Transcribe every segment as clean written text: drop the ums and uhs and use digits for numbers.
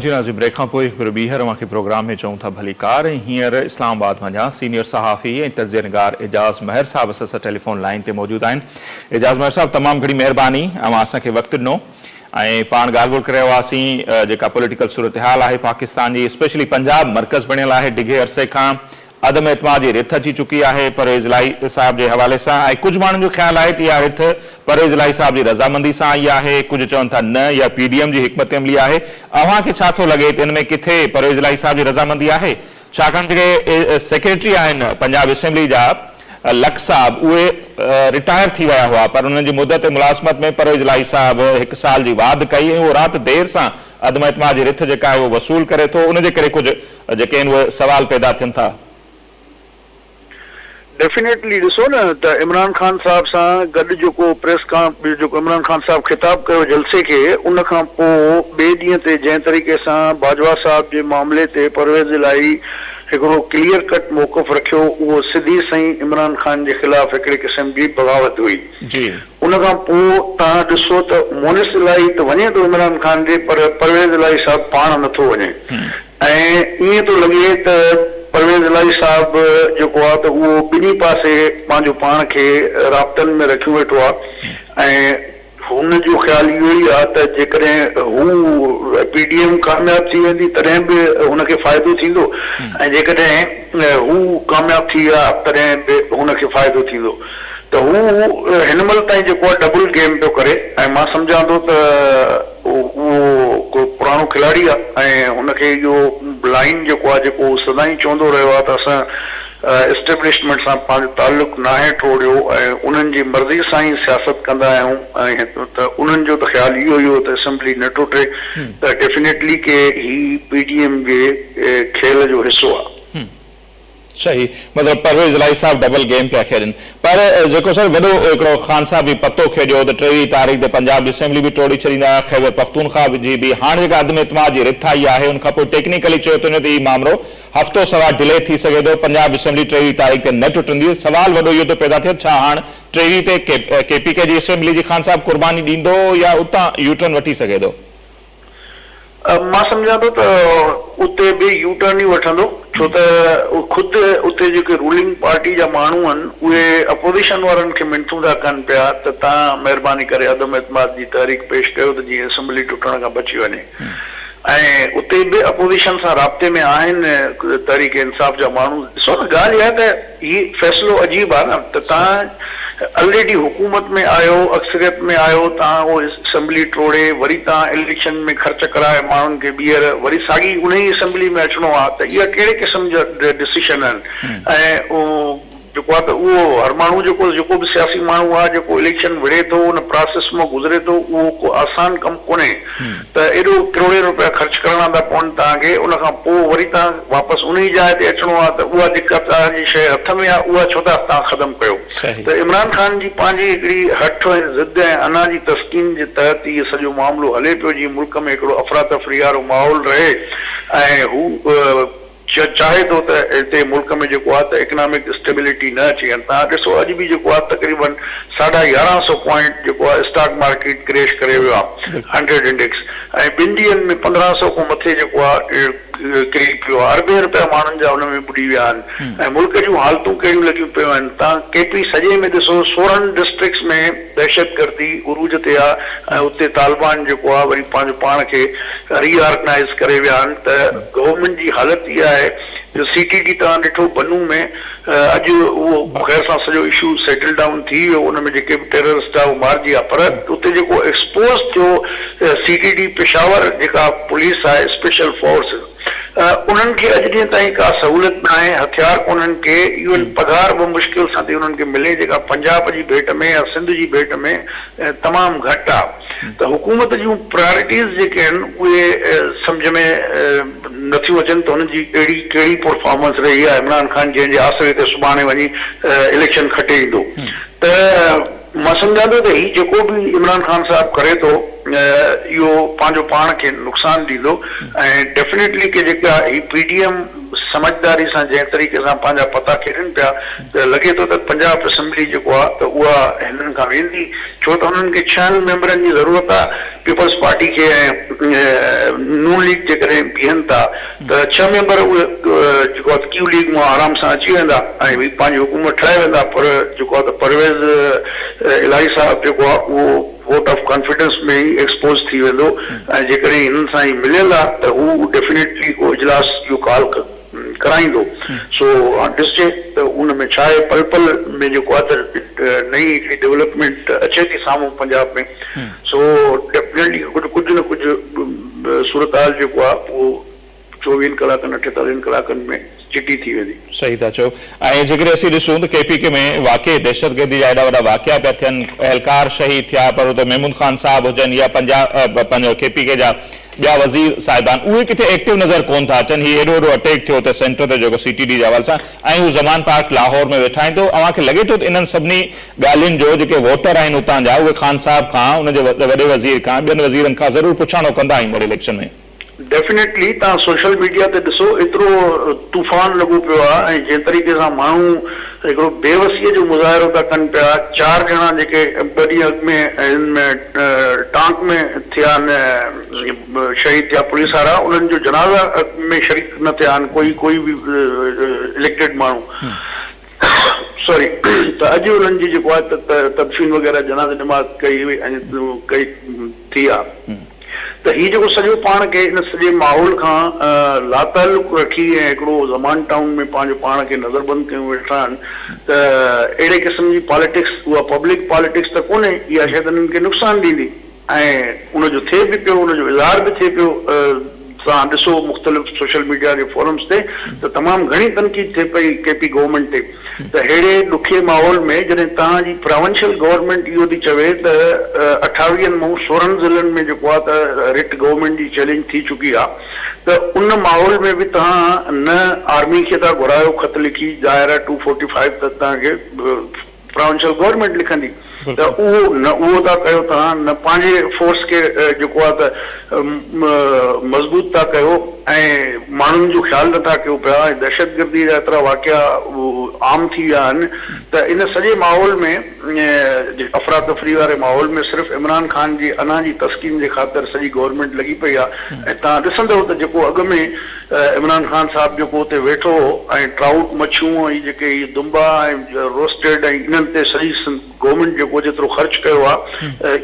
जी Nazim brake खां पोइ हिकु ॿीहर अव्हांखे प्रोग्राम में चऊं था भली कार। हींअर इस्लामाबाद वञा सीनियर सहाफ़ी ऐं तज़ियनगार एजाज़ महर साहब असां सां टेलीफोन लाइन ते मौजूद आहिनि। एजाज़ महर साहब तमामु घणी महिरबानी अव्हां असांखे वक़्तु ॾिनो ऐं पाण ॻाल्हि ॿोल करे हुआसीं जेका पॉलिटिकल सूरत हाल आहे पाकिस्तान जी, स्पेशली पंजाब मर्कज़ बणियल आहे डिघे अरसे खां अदम एतमाद जी रिथ अची चुकी है परवेज़ इलाही साहब के हवाले से। कुछ माण्हुनि जो ख्याल है कि इहा रिथ परवेज़ इलाही साहब की रजामंदी से आई है, कुछ चवन था न या PDM की हिकमत अमली है। अव्हांखे छा थो लगे इन में किथे परवेज़ इलाही साहब की रजामंदी है? छाकाणि के सेक्रेटरी आहिनि पंजाब असेंबली जा लख साहब उहे रिटायर थी विया हुआ, पर उन्हनि जी मुदत मुलाज़मत में परवेज़ इलाही साहब 1 साल की वाद कई ऐं रात देर से अदम एतमाद की रिथ जेका है वो वसूल करे तो उनके करे कुछ जेके आहिनि सवाल पैदा थियनि था। डेफिनेटली ॾिसो न त इमरान खान साहब सां गॾु जेको प्रेस जेको इमरान खान साहब खिताब कयो जलसे के उन खां पोइ ॿिए ॾींहं ते जंहिं तरीक़े सां बाजवा साहब जे मामले ते परवेज़ इलाही हिकिड़ो क्लियर कट मौक़िफ़ रखियो, उहो सिधी सही इमरान खान जे ख़िलाफ़ हिकिड़े क़िस्म जी बग़ावत हुई। उन खां पोइ तव्हां ॾिसो त मोनिस इलाही त वञे थो इमरान खान जे, पर परवेज़ इलाही साहब पाण नथो वञे ऐं ईअं थो लॻे त परवेज़ इलाही साहब जेको आहे त उहो ॿिन्ही पासे पंहिंजो पाण खे राब्तनि में रखियो वेठो आहे ऐं हुन जो ख़्यालु इहो ई आहे त जेकॾहिं हू PDM कामयाबु थी वेंदी तॾहिं बि हुनखे फ़ाइदो थींदो ऐं जेकॾहिं हू कामयाबु थी विया तॾहिं बि हुनखे फ़ाइदो थींदो। त हू हिन महिल ताईं जेको आहे डबल गेम पियो करे ऐं मां सम्झां थो त उहो को पुराणो खिलाड़ी आहे ऐं हुनखे इहो लाइन जेको आहे जेको सदाईं चवंदो रहियो आहे त असां एस्टेब्लिशमेंट सां पंहिंजो ताल्लुक़ नाहे टोड़ियो ऐं उन्हनि जी मर्ज़ी सां ई सियासत कंदा आहियूं ऐं त उन्हनि जो त ख़्यालु इहो ई हो त असेंबली न टुटे त डेफिनेटली के ही PDM जे खेल जो हिसो आहे। सही, मतलब परवेज़ इलाही साहब डबल गेम पे खेॾनि, पर जेको सर वॾो हिकिड़ो खान साहब भी पतो खेॾियो त 23 तारीख़ ते पंजाब जी असेंबली भी टोड़ी छॾींदा, खैबर पख्तूनख्वा जी भी हाणे जेका अदम एतमाद जी रिथ आई आहे उन खां पोइ टेक्निकली चयो त ही मामलो हफ़्तो सवा डिले थी सघे थो, पंजाब असेंबली 23 तारीख़ ते न टुटंदी। सवाल वॾो इहो थो पैदा थिए छा हाणे 23 ते KPK जी असेंबली जी खान साहब कुर्बानी ॾींदो या उतां यूटर्न वठी सघे थो? मां सम्झां थो त उते बि यूटर्न ई वठंदो, छो त ख़ुदि उते जेके रूलिंग पार्टी जा माण्हू आहिनि उहे अपोज़िशन वारनि खे मिनथूं था कनि पिया त तव्हां महिरबानी करे अदम एतमाद जी तहरीक पेश कयो त जीअं असेंबली टुटण खां बची वञे ऐं उते बि अपोज़िशन सां राब्ते में आहिनि तहरीक इंसाफ़ जा माण्हू। ॾिसो न ॻाल्हि इहा त हीउ फ़ैसिलो अजीब आहे न त तव्हां ऑलरेडी हुकूमत में आयो, अक्सरियत में आयो, तव्हां उहो असेंबली टोड़े वरी तव्हां इलेक्शन में ख़र्च कराए माण्हुनि खे ॿीहर वरी साॻी उन ई असेंबली में अचिणो आहे त इहा कहिड़े क़िस्म जा डिसीशन आहिनि ऐं जेको आहे त उहो हर माण्हू जेको बि सियासी माण्हू आहे जेको इलेक्शन विढ़े थो उन प्रोसेस मां गुज़रे थो उहो को आसान कमु कोन्हे त एॾो करोड़े रुपया ख़र्च करणा था पवनि तव्हांखे, उन खां पोइ वरी तव्हां वापसि उन ई जाइ ते अचिणो आहे त उहा जेका तव्हांजी शइ हथ में आहे उहा छो था तव्हां ख़तमु कयो। त इमरान खान जी पंहिंजी हिकिड़ी हठ ऐं ज़िद ऐं अना जी तस्कीन जे तहत इहो सॼो मामिलो हले पियो जीअं मुल्क में हिकिड़ो अफ़रा तफ़री वारो माहौल रहे ऐं हू चाहे थो त हिते मुल्क में जेको आहे त इकनॉमिक स्टेबिलिटी न अचे। तव्हां ॾिसो अॼु बि जेको आहे तक़रीबन 1150 पॉइंट जेको आहे स्टॉक मार्केट क्रेश करे वियो आहे 100 इंडेक्स ऐं 2 ॾींहंनि में 1500 खां मथे जेको आहे किरी पियो आहे, अरबे रुपया माण्हुनि जा हुन में ॿुॾी विया आहिनि ऐं मुल्क जूं हालतूं कहिड़ियूं लॻियूं पियूं आहिनि। तव्हां KP सॼे में ॾिसो 16 डिस्ट्रिक्ट्स में दहशतगर्दी उरूज ते आहे ऐं उते तालिबान जेको आहे वरी पंहिंजो पाण खे रीऑर्गनाइज़ करे विया आहिनि त गवर्नमेंट जी हालत इहा आहे जो CTD तव्हां ॾिठो बनू में अॼु उहो ख़ैर सां सॼो इशू सेटल डाउन थी वियो, उन में जेके बि टेररिस्ट आहे उहो मारिजी आहे, पर उते जेको एक्सपोज़ थियो CTD पेशावर जेका पुलिस आहे स्पेशल फोर्स उन्हनि खे अॼु ॾींहं ताईं का सहूलियत न आहे, हथियार कोन्हनि के, इवन पघार बि मुश्किल सां थी उन्हनि खे मिले जेका पंजाब जी भेट में या सिंध जी भेट में तमामु घटि आहे। त हुकूमत जूं प्रायोरिटीज़ जेके आहिनि उहे सम्झ में नथियूं अचनि त हुनजी कहिड़ी परफॉर्मेंस रही आहे इमरान खान जंहिंजे आसिरे ते सुभाणे वञी इलेक्शन खटे ईंदो। त मां सम्झां थो त हीउ जेको बि इमरान खान साहब करे थो इहो पंहिंजो पाण खे नुक़सानु ॾींदो ऐं डेफिनेटली के जेका ही PDM समझदारी सां जंहिं तरीक़े सां पंहिंजा पता खेॾनि पिया त लॻे थो त पंजाब असेंबली जेको आहे त उहा हिननि खां वेंदी, छो त हुननि खे 6 मेंबरनि जी ज़रूरत आहे। पीपल्स पार्टी खे ऐं नून लीग जे करे बीहनि था त 6 मेंबर उहे जेको आहे क्यू लीग मां आराम सां अची वेंदा ऐं पंहिंजी हुकूमत ठाहे वेंदा। पर जेको आहे त परवेज़ इलाही साहब जेको आहे उहो वोट ऑफ कॉन्फिडेंस में ई एक्सपोज थी वेंदो ऐं जेकॾहिं हिननि सां ई मिलियल आहे त हू डेफिनेटली उहो इजलास जो कॉल कराईंदो। सो ॾिसजे त उन में छा आहे, पल पल में जेको आहे त नई हिकिड़ी डेवलपमेंट अचे थी साम्हूं पंजाब में। सो डेफिनेटली कुझु न कुझु सूरत हाल जेको आहे उहो 24 कलाकनि 48 कलाकनि में चिटी थी वेंदी। सही था चओ। ऐं जेकॾहिं असीं ॾिसूं त KPK में वाक़ई दहशतगर्दी जा एॾा वॾा वाक़िया पिया थियनि, एहलकार शहीद थिया, पर हुते महमूद खान साहब हुजनि या पंहिंजो KPK जा ॿिया वज़ीर साहिबान, उहे किथे एक्टिव नज़र कोन था अचनि। हीउ एॾो वॾो अटैक थियो त सेंटर ते जेको CTD जे हवाले सां, ऐं हू ज़मान पार्क लाहौर में वेठा आहिनि। त अव्हांखे लॻे थो त इन्हनि सभिनी ॻाल्हियुनि जो जेके वोटर आहिनि उतां जा, उहे ख़ान साहब खां, उनजे वॾे वज़ीर खां, ॿियनि वज़ीरनि खां ज़रूरु पुछाणो कंदा ईंदड़ इलेक्शन में? डेफिनेटली तव्हां सोशल मीडिया ते ॾिसो एतिरो तूफ़ान लॻो पियो आहे ऐं जंहिं तरीक़े सां माण्हू हिकिड़ो बेवसीअ जो मुज़ाहिरो था कनि पिया। 4 ॼणा जेके 2 ॾींहं अॻु में हिन में टांक में थिया आहिनि, शहीद थिया पुलिस वारा, उन्हनि जो जनाज़ा में शरीक न थिया आहिनि कोई बि इलेक्टेड माण्हू। सॉरी, त अॼु उन्हनि जी जेको आहे तदफीन वग़ैरह जनाज़ नमाज़ कई थी आहे। त हीउ जेको सॼो पाण खे इन सॼे माहौल खां लाताल्लुक़ रखी ऐं हिकिड़ो ज़मान टाउन में पंहिंजो पाण खे नज़रबंदि कयूं वेठा आहिनि, त अहिड़े क़िस्म जी पॉलिटिक्स, उहा पब्लिक पॉलिटिक्स त कोन्हे, इहा शइ हिननि खे नुक़सानु ॾींदी ऐं उनजो थिए बि पियो, उनजो इज़हार बि थिए पियो। तव्हां ॾिसो मुख़्तलिफ़ सोशल मीडिया जे फोरम्स ते त तमामु घणी तनक़ीद थिए पई KP गवर्नमेंट ते। त अहिड़े ॾुखे माहौल में जॾहिं तव्हांजी प्रोविंशियल गवर्नमेंट इहो थी चवे त 28 मां 16 ज़िलनि में जेको आहे त रिट गवर्नमेंट जी चैलेंज थी चुकी आहे, त उन माहौल में बि तव्हां न आर्मी खे था घुरायो ख़त लिखी ज़ाहिर 245 त तव्हांखे प्रोविंशियल गवर्नमेंट लिखंदी, त उहो था कयो तव्हां, न पंहिंजे फोर्स खे जेको आहे त मज़बूत था कयो ऐं माण्हुनि जो ख़्यालु नथा कयो पिया। दहशतगर्दी जा एतिरा वाक़िया आम थी विया आहिनि त इन सॼे माहौल में, अफ़रा तफ़री वारे माहौल में सिर्फ़ु इमरान ख़ान जी अना जी तस्कीन जे ख़ातिर सॼी गवर्नमेंट लॻी पई आहे। ऐं तव्हां ॾिसंदव त जेको अॻु में इमरान ख़ान साहब जेको हुते वेठो ऐं ट्राउट मच्छियूं ऐं जेके इहे दुंबा ऐं रोस्टेड ऐं इन्हनि ते सॼी गवर्नमेंट जेको जेतिरो ख़र्च कयो आहे,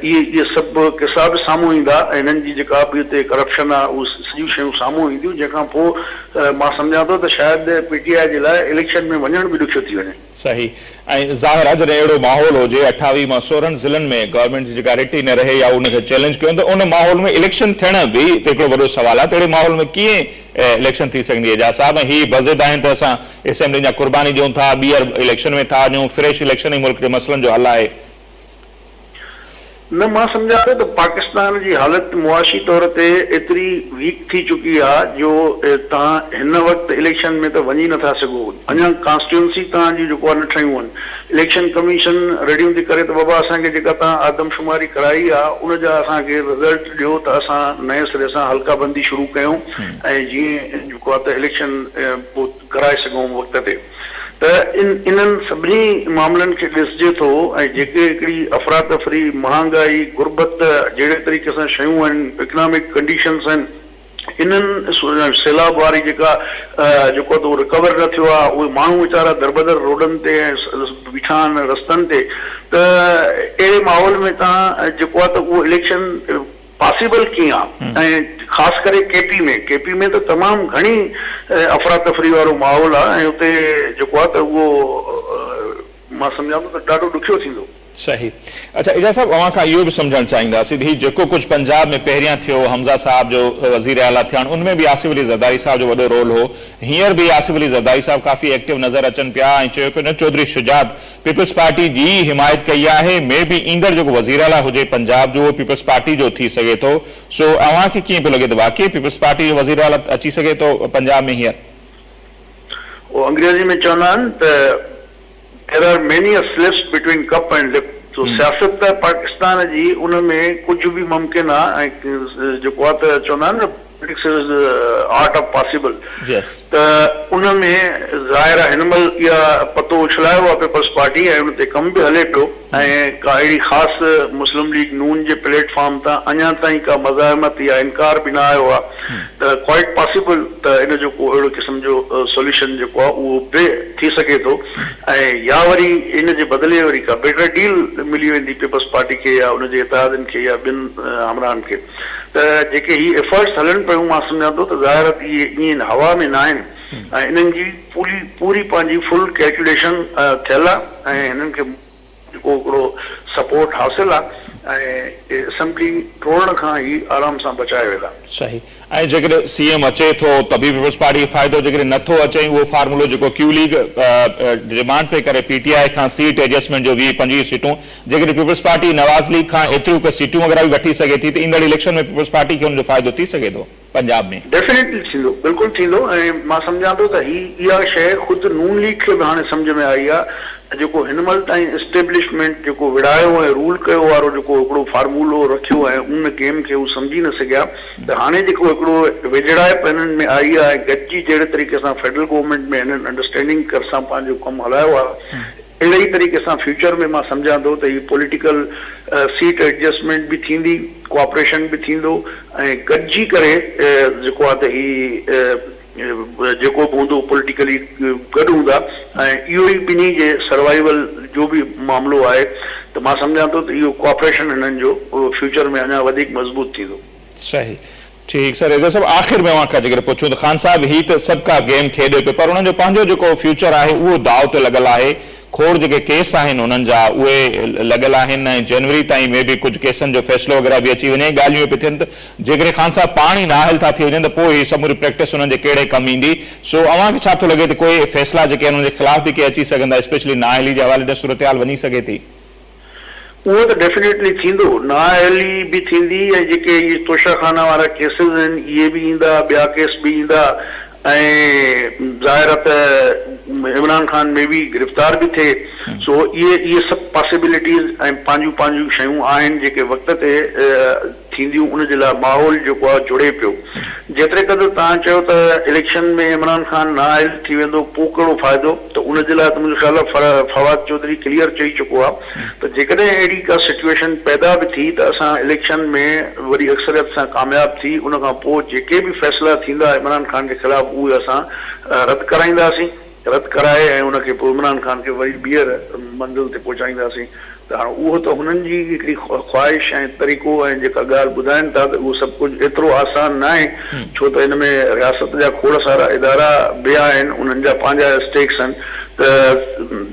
इहे सभु किसा बि साम्हूं ईंदा ऐं हिननि जी जेका बि हुते करप्शन आहे उहे सॼियूं शयूं साम्हूं ईंदियूं, जंहिंखां पोइ मां सम्झां थो त शायदि PTI जे लाइ इलेक्शन में वञण बि ॾुखियो थी वञे। सही। ऐं ज़ाहिर आहे जॾहिं अहिड़ो माहौल हुजे 28 मां 16 ज़िलनि में गवर्नमेंट जी जेका रिट ई न रहे या उनखे चैलेंज कयो, त उन माहौल में इलेक्शन थियण बि हिकिड़ो वॾो सवाल आहे। त अहिड़े माहौल में कीअं इलेक्शन थी सघंदी आहे? एजाज़ साहब, ही बज़िद आहिनि त असां असेंबली जा क़ुर्बानी ॾियूं था, ॿीहर इलेक्शन में था वञूं, फ्रेश इलेक्शन ई मुल्क जे मसइलनि जो हल आहे? न, मां सम्झां थो त पाकिस्तान जी हालत मुआशी तौर ते एतिरी वीक थी चुकी आहे जो तव्हां हिन वक़्तु इलेक्शन में त वञी नथा सघो। अञा कॉन्स्टिट्यूंसी तव्हांजी जेको आहे न ठहियूं आहिनि। इलेक्शन कमीशन रेडियूं थी करे त बाबा असांखे जेका तव्हां आदमशुमारी कराई आहे उनजा असांखे रिज़ल्ट ॾियो त असां नए सिरे सां हल्का बंदी शुरू कयूं ऐं जीअं जेको आहे त इलेक्शन पोइ कराए सघूं वक़्त ते। त इन्हनि सभिनी मामलनि खे ॾिसजे थो ऐं जेके हिकिड़ी अफ़रा तफ़री, महांगाई, गुरबत जहिड़े तरीक़े सां शयूं आहिनि, इकनॉमिक कंडीशन्स आहिनि, इन्हनि सैलाब वारी जेको आहे त उहो रिकवर न थियो आहे, उहे माण्हू वीचारा दरबदर रोडनि ते ऐं बीठा आहिनि रस्तनि ते। त अहिड़े माहौल में तव्हां जेको आहे त उहो इलेक्शन पॉसिबल कीअं आहे? ऐं ख़ासि करे KP में त तमामु घणी अफ़रा तफ़री वारो माहौल आहे ऐं उते जेको आहे त उहो मां सम्झां थो त ॾाढो ॾुखियो थींदो। सही। अच्छा, एजाज़ साहब, अव्हां खां इहो बि सम्झणु चाहींदासीं ही जेको कुझु पंजाब में पहिरियां थियो, हमज़ा साहब जो वज़ीर आला थियण, उनमें बि आसिफ अली ज़रदारी साहब जो वॾो रोल हो। हींअर बि आसिफ अली ज़रदारी साहब काफ़ी एक्टिव नज़र अचनि पिया ऐं चयो पियो न चौधरी शुजात पीपल्स पार्टी जी हिमायत कई आहे, में बि ईंदड़ जेको वज़ीर आला हुजे पंजाब जो, पीपल्स पार्टी जो थी सघे थो। सो अव्हांखे कीअं पियो लॻे त वाक़ई पीपल्स पार्टी जो वज़ीर आला अची सघे थो पंजाब में हींअर? उहो अंग्रेज़ी में चवंदा आहिनि त there are many a slips between cup and lip। तो सियासत पाकिस्तान जी उन में कुछ भी मुमकिन आहे ऐं जेको आहे त चवंदा आहिनि न politics is art of possible. Yes. त उन में ज़ाहिर आहे हिन महिल इहा पतो उछलायो आहे पीपल्स पार्टी ऐं उन ते कमु बि हले पियो ऐं का अहिड़ी ख़ासि मुस्लिम लीग नून जे प्लेटफॉर्म तां अञा ताईं का मज़ाहमत या इनकार बि न आयो आहे त क्वाइट पॉसिबल त इन जो को अहिड़ो क़िस्म जो सोल्यूशन जेको आहे उहो बि थी सघे थो ऐं या वरी इन जे बदिले वरी का बेटर डील मिली वेंदी पीपल्स पार्टी खे या उनजे इत्तेहादनि खे या ॿियनि हमराहनि खे। त जेके ही एफर्ट्स हलनि पियूं मां सम्झां थो त ज़ाहिर इहे ईअं हवा में न आहिनि ऐं इन्हनि जी पूरी पंहिंजी फुल कैलकुलेशन थियल आहे ऐं हिननि खे जेको हिकिड़ो सपोर्ट हासिल आहे ऐं असेंबली टोड़ण खां ई आराम सां बचाए वेंदा। सही। ऐं जेकॾहिं सीएम अचे थो त बि पीपल्स पार्टी खे फ़ाइदो, जेकॾहिं नथो अचे उहो फार्मूलो जेको क्यू लीग डिमांड पे करे पीटीआई खां सीट एडजस्टमेंट जो 20-25 सीटूं, जेकॾहिं पीपल्स पार्टी नवाज़ लीग खां एतिरियूं सीटूं वग़ैरह बि वठी सघे थी त ईंदड़ इलेक्शन में पीपल्स पार्टी खे हुनजो फ़ाइदो थी सघे थो पंजाब में? डेफिनेटली थींदो, बिल्कुलु थींदो ऐं मां सम्झां थो त इहा शइ ख़ुदि नून लीग खे बि हाणे सम्झ में आई आहे जेको हिन महिल ताईं एस्टेब्लिशमेंट जेको विड़ायो ऐं रूल कयो वारो जेको हिकिड़ो फार्मूलो रखियो आहे उन गेम खे उहे सम्झी न सघिया त हाणे जेको हिकिड़ो विझड़ाइप हिननि में आई आहे गॾिजी जहिड़े तरीक़े सां फेडरल गवर्नमेंट में हिननि अंडरस्टैंडिंग कर सां पंहिंजो कमु हलायो आहे अहिड़े ई तरीक़े सां फ्यूचर में मां सम्झां थो त हीअ पॉलिटिकल सीट एडजस्टमेंट बि थींदी, कोऑपरेशन बि थींदो ऐं गॾिजी करे जेको आहे त ही जेको बि हूंदो पॉलिटिकली गॾु हूंदा ऐं इहो ई ॿिन्ही जे सर्वाइवल जो बि मामिलो आहे त मां सम्झां थो त इहो कोऑपरेशन हिननि जो फ्यूचर में अञा वधीक मज़बूत थींदो। सही, ठीक सर। एज़ा सब आखिर में वहाँ का जेकर पूछूं तो खान साहब ही तो सबका गेम खेडे पे पर उन्हनि जो पंहिंजो जेको फ्यूचर आहे उहो दाव ते लॻल आहे। खोड़ जेके केस आहिनि उन्हनि जा उहे लॻल आहिनि ऐं जनवरी ताईं में बि कुझु केसनि जो फ़ैसिलो वग़ैरह बि अची वञे, ॻाल्हियूं पई थियनि त जेकॾहिं खान साहब पाण ई नाहिल था थी वञनि त पोइ ही समूरी प्रैक्टिस उन्हनि जे कहिड़े कमु ईंदी? सो अव्हांखे छा थो लॻे त कोई फ़ैसिला जेके आहिनि उन जे ख़िलाफ़ बि के अची सघंदा, स्पेशली नाअहली जे हवाले सां सूरत हाल वञी सघे थी? उहो त डेफिनेटली थींदो, नाअहली बि थींदी ऐं जेके इहे तोशाखाना वारा केसिस आहिनि इहे बि ईंदा, ॿिया केस बि ईंदा ऐं ज़ाहिर त इमरान खान में बि गिरफ़्तार बि थिए। सो इहे सभु पॉसिबिलिटीज़ ऐं पंहिंजूं शयूं आहिनि जेके वक़्त ते थींदियूं, उनजे लाइ माहौल जेको आहे जुड़े पियो। जेतिरे क़दुरु तव्हां चयो त इलेक्शन में इमरान खान नाअहल थी वेंदो पोइ कहिड़ो फ़ाइदो, त उनजे लाइ त मुंहिंजो ख़्याल आहे फवाद चौधरी क्लियर चई चुको आहे त जेकॾहिं अहिड़ी का सिचुएशन पैदा बि थी त असां इलेक्शन में वरी अक्सरियत सां कामयाब थी उन खां पोइ जेके बि फ़ैसिला थींदा इमरान खान जे ख़िलाफ़ उहे असां रद्द कराईंदासीं, रद्द कराए ऐं उनखे पोइ इमरान खान खे वरी ॿीहर मंज़िल ते पहुचाईंदासीं। त हाणे उहो त हुननि जी हिकिड़ी ख़्वाहिश ऐं तरीक़ो ऐं जेका ॻाल्हि ॿुधाइनि था त उहो सभु कुझु एतिरो आसान न आहे, छो त हिन में रियासत जा खोड़ सारा इदारा बि आहिनि, उन्हनि जा पंहिंजा स्टेक्स आहिनि, त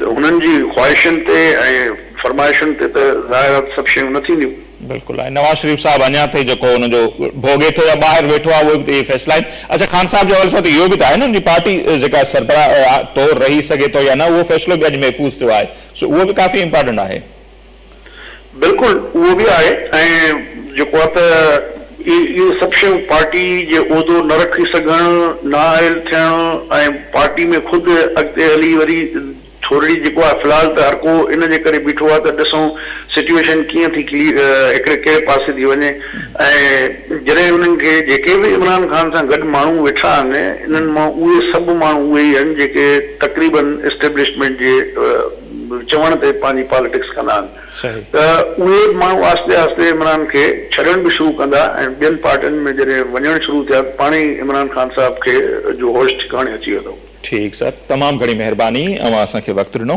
हुननि जी ख़्वाहिशुनि ते ऐं फरमाइशुनि ते त ज़ाहिर सभु शयूं न थींदियूं। बिल्कुलु। ऐं नवाज़ शरीफ़ साहब अञा ताईं जेको हुनजो भोगे थो या ॿाहिरि वेठो आहे उहे बि इहे फ़ैसिला आहिनि। अच्छा, खान साहब जे हवाले सां त इहो बि त आहे न उनजी पार्टी जेका सरबराह तौरु रही सघे थो या न, उहो फ़ैसिलो बि अॼु महफ़ूज़ थियो आहे। सो उहो बि काफ़ी इम्पोर्टेंट आहे। बिल्कुलु उहो बि आहे ऐं जेको आहे त इहे सभु शयूं पार्टी जे उहिदो न रखी सघणु, नाअहल थियणु ऐं पार्टी में ख़ुदि अॻिते हली वरी थोरी जेको आहे फ़िलहाल त हर को इन जे करे बीठो आहे त ॾिसूं सिचुएशन कीअं थी हिकिड़े कहिड़े पासे थी वञे। ऐं जॾहिं उन्हनि खे जेके बि इमरान खान सां गॾु माण्हू वेठा आहिनि इन्हनि मां उहे सभु माण्हू उहे ई आहिनि जेके तक़रीबन एस्टेब्लिशमेंट जे चवण ते पंहिंजी पॉलिटिक्स कंदा आहिनि। त उहे माण्हू आस्ते आस्ते इमरान खे छॾण बि शुरू कंदा ऐं ॿियनि पार्टियुनि में जॾहिं वञणु शुरू थिया पाण ई इमरान खान साहब खे जो होश ठिकाणे अची वेंदो। ठीक सर, तमाम घणी मेहरबानी अवां असांखे वक़्तु ॾिनो।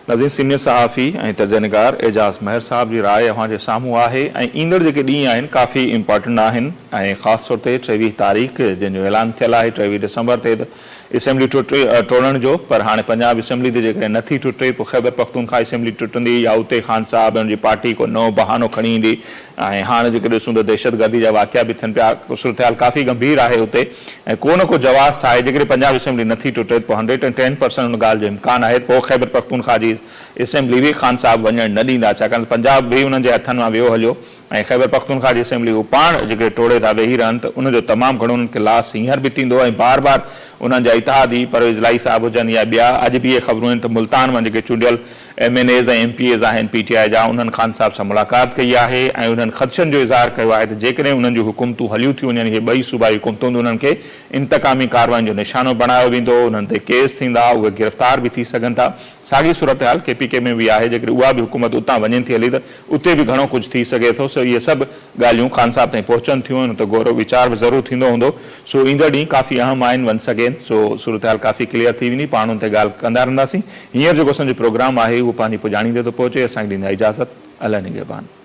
नाज़रीन, सीनियर सहाफ़ी ऐं तर्जनिगार एजाज़ महर साहब जी राय अव्हां जे साम्हूं आहे ऐं ईंदड़ जेके ॾींहं आहिनि काफ़ी इम्पोर्टेंट आहिनि ऐं ख़ासि तौर ते 23 तारीख़ जंहिंजो ऐलान थियल आहे 23 डिसंबर ते असेंबली टोड़ण जो, पर हाणे पंजाब असेंबली ते जेकॾहिं नथी टुटे पोइ ख़ैबर पख्तूनख्वा असेंबली टुटंदी या उते खान साहब ऐं उनजी पार्टी को नओं बहानो खणी ईंदी। ऐं हाणे जेके ॾिसूं त दहशतगर्दी जा वाक़िया बि थियनि पिया, सूरत हाल काफ़ी गंभीर आहे उते ऐं को न को जवाज़ ठाहे जेकॾहिं पंजाब असेंबली नथी टुटे पोइ 110% उन ॻाल्हि जो इम्कान आहे पोइ ख़ैबर पख्तूनख्वा जी असेंबली बि खान साहब वञणु न ॾींदा, छाकाणि पंजाब बि उन्हनि जे हथनि मां वियो हलियो ऐं ख़ैबर पख्तूनख्वा जी असेंबली हू पाण जेके टोड़े था वेही रहनि त उनजो तमामु घणो उन्हनि खे लॉस हींअर बि थींदो ऐं बार बार उन्हनि जा इतिहादी परवेज़ लाई साहब हुजनि या ॿिया। अॼु बि इहे ख़बरूं आहिनि त मुल्तान मां जेके चूंडियल MNAs ऐं MPAs आहिनि PTI जा, उन्हनि ख़ान साहब सां मुलाक़ात कई आहे ऐं उन्हनि ख़दशनि जो इज़हार कयो आहे त जेकॾहिं उन्हनि जूं हुकूमतूं हलियूं थियूं वञनि, इहे ॿई सूबाई हुकूमतूं, उन्हनि खे इंतकामी कार्रवाइयुनि जो निशानो बणायो वेंदो, उन्हनि ते केस थींदा, उहे गिरफ़्तार बि थी सघनि था। साॻी सूरत हाल KPK में बि आहे, जेकॾहिं उहा बि हुकूमत उतां वञे थी हली त उते बि घणो कुझु थी सघे थो। सो इहे सभु ॻाल्हियूं ख़ान साहब ताईं पहुचनि थियूं, त गौर वीचार बि ज़रूरु थींदो हूंदो। सो ईंदड़ ॾींहुं काफ़ी अहम आहिनि वंस अगेन। सो सूरत हाल काफ़ी क्लियर थी वेंदी, पाण उन ते ॻाल्हि कंदा रहंदासीं। हींअर जेको असांजो प्रोग्राम आहे उहो पंहिंजी पुॼाणी ते थो पहुचे। असांखे ॾींदा इजाज़त। अल्लाह निगहबान।